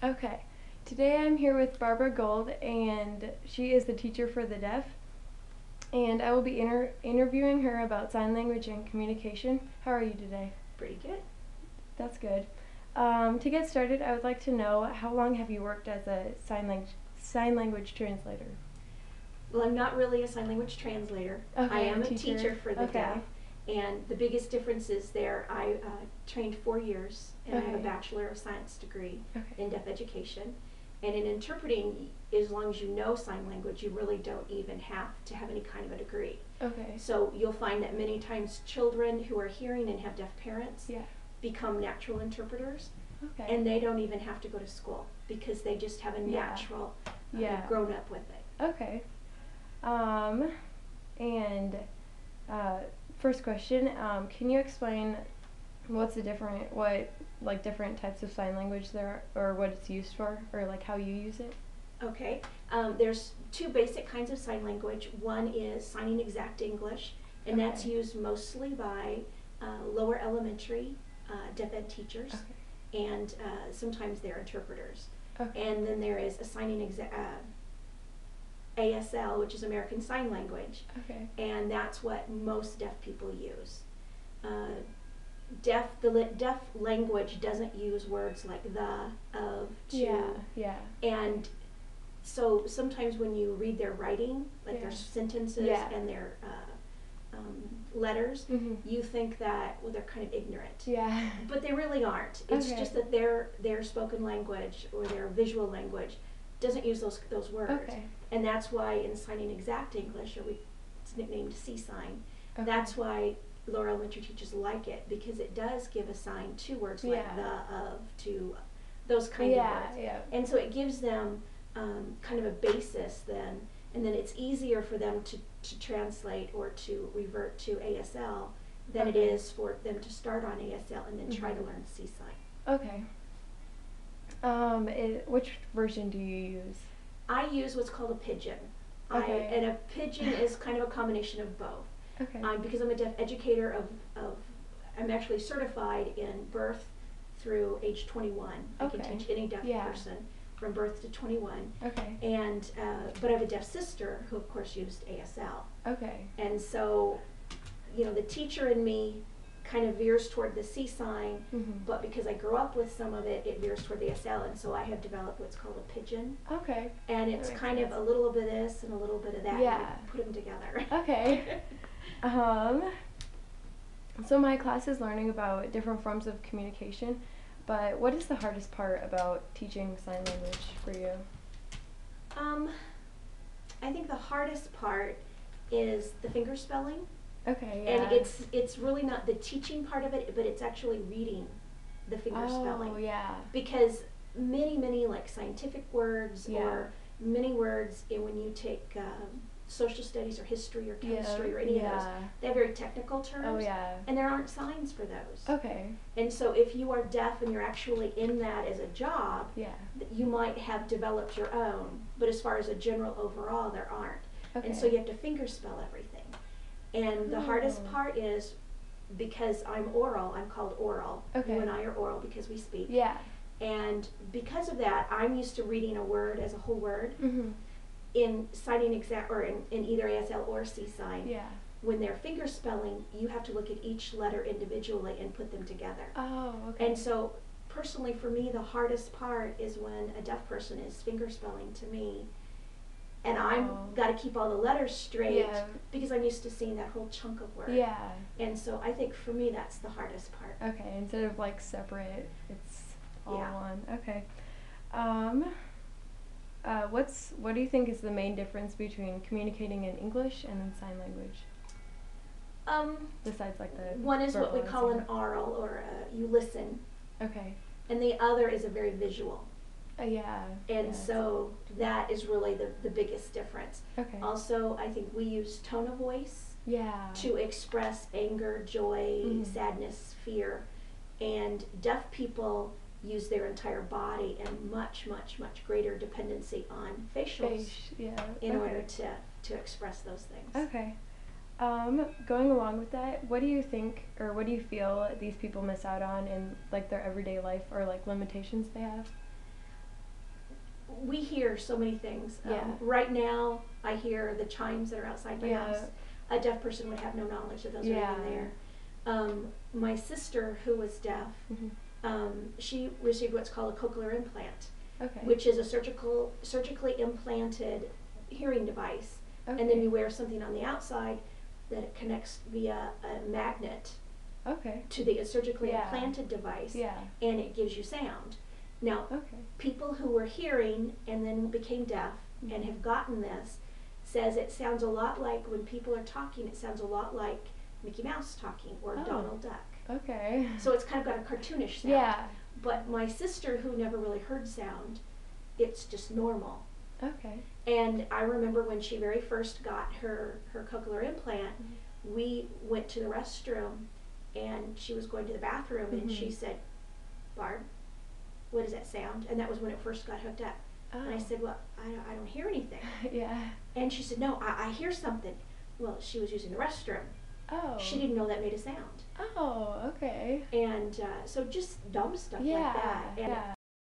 Okay. Today I'm here with Barbara Gold, and she is the teacher for the deaf. And I will be interviewing her about sign language and communication. How are you today? Pretty good. That's good. To get started, I would like to know how long have you worked as a sign language translator? Well, I'm not really a sign language translator. Okay, I am a teacher. teacher for the Okay. deaf, and the biggest difference is there. I trained 4 years, and I have a Okay. Bachelor of Science degree Okay. in deaf education. And in interpreting, as long as you know sign language, you really don't even have to have any kind of a degree. Okay. So you'll find that many times children who are hearing and have deaf parents Yeah. become natural interpreters, Okay. and they don't even have to go to school because they just have a Yeah. natural, Yeah. grown up with it. Okay. And first question, can you explain what's the different types of sign language there are, or what it's used for, or like how you use it? Okay, there's two basic kinds of sign language. One is signing exact English, and that's Okay. used mostly by lower elementary deaf ed teachers, Okay. and sometimes they're interpreters. Okay. And then there is a signing ASL, which is American Sign Language, Okay. and that's what most deaf people use. Deaf language doesn't use words like the, of, to, Yeah. and so sometimes when you read their writing, like their Yeah. sentences Yeah. and their letters, Mhm. you think that, well, they're kind of ignorant. Yeah. But they really aren't. It's Okay. just that their spoken language or their visual language doesn't use those words. Okay. And that's why in signing exact English, it's nicknamed C-sign, Okay. that's why lower elementary teachers like it, because it does give a sign to words like Yeah. the, of, to, those kind of words. Yeah. And so it gives them kind of a basis then, and then it's easier for them to translate or to revert to ASL than it Okay. is for them to start on ASL and then try to Mhm. learn C-sign. Okay. Which version do you use? I use what's called a pigeon. Okay. And a pigeon is kind of a combination of both. Okay. Because I'm a deaf educator I'm actually certified in birth through age 21. I can Okay. teach any deaf Yeah. person from birth to 21. Okay. And, but I have a deaf sister who of course used ASL. Okay. And so, the teacher in me kind of veers toward the C sign, Mhm. but because I grew up with some of it, it veers toward the ASL, and so I have developed what's called a pigeon. Okay. And it's makes kind of sense. a little bit of this and a little bit of that, Yeah. and I put them together. Okay. So my class is learning about different forms of communication, but what is the hardest part about teaching sign language for you? I think the hardest part is the finger spelling. Okay, And yeah. it's really not the teaching part of it, but it's actually reading the finger spelling. Oh, yeah. Because many like scientific words Yeah. or many words, when you take social studies or history or chemistry or any of those, they have very technical terms. Oh, yeah. And there aren't signs for those. Okay. And so if you are deaf and you're actually in that as a job, Yeah. you might have developed your own, but as far as a general overall, there aren't. Okay. And so you have to finger spell everything. And the hardest Oh. part is, because I'm oral, I'm called oral. Okay. You and I are oral because we speak. Yeah. And because of that, I'm used to reading a word as a whole word Mhm. in signing exact, or in either ASL or C sign. Yeah. When they're finger spelling, you have to look at each letter individually and put them together. Oh, okay. And so, personally for me, the hardest part is when a deaf person is finger spelling to me, and Oh. I've got to keep all the letters straight Yeah. because I'm used to seeing that whole chunk of word. Yeah. And so I think for me that's the hardest part. Okay, instead of like separate, it's all Yeah. one. Okay. What do you think is the main difference between communicating in English and in sign language? Besides like the One is what we call an verbalizing. oral, or you listen, Okay. and the other is a very visual. Yeah. And yeah, so that is really the biggest difference. Okay. Also, I think we use tone of voice Yeah. to express anger, joy, Mhm. sadness, fear. And deaf people use their entire body and much greater dependency on facials Yeah. in okay. order to express those things. Okay. Going along with that, what do you think, or what do you feel these people miss out on in like their everyday life, or like limitations they have? we hear so many things. Yeah. Right now, I hear the chimes that are outside my Yeah. house. A deaf person would have no knowledge that those Yeah. are even there. My sister, who was deaf, she received what's called a cochlear implant, Okay. which is a surgically implanted hearing device. Okay. And then you wear something on the outside that it connects via a magnet Okay. to the surgically Yeah. implanted device, Yeah. and it gives you sound. Now, Okay. people who were hearing and then became deaf and have gotten this says it sounds a lot like when people are talking, it sounds a lot like Mickey Mouse talking or Oh. Donald Duck. Okay. So it's kind of got a cartoonish sound. Yeah. But my sister, who never really heard sound, it's just normal. Okay. And I remember when she very first got her cochlear implant, we went to the restroom and she was going to the bathroom and she said, "Barb, what does that sound?" And that was when it first got hooked up. Oh. And I said, "Well, I don't hear anything." Yeah. And she said, "No, I hear something." Well, she was using the restroom. Oh. She didn't know that made a sound. Oh, okay. And so just dumb stuff Yeah, like that. And yeah.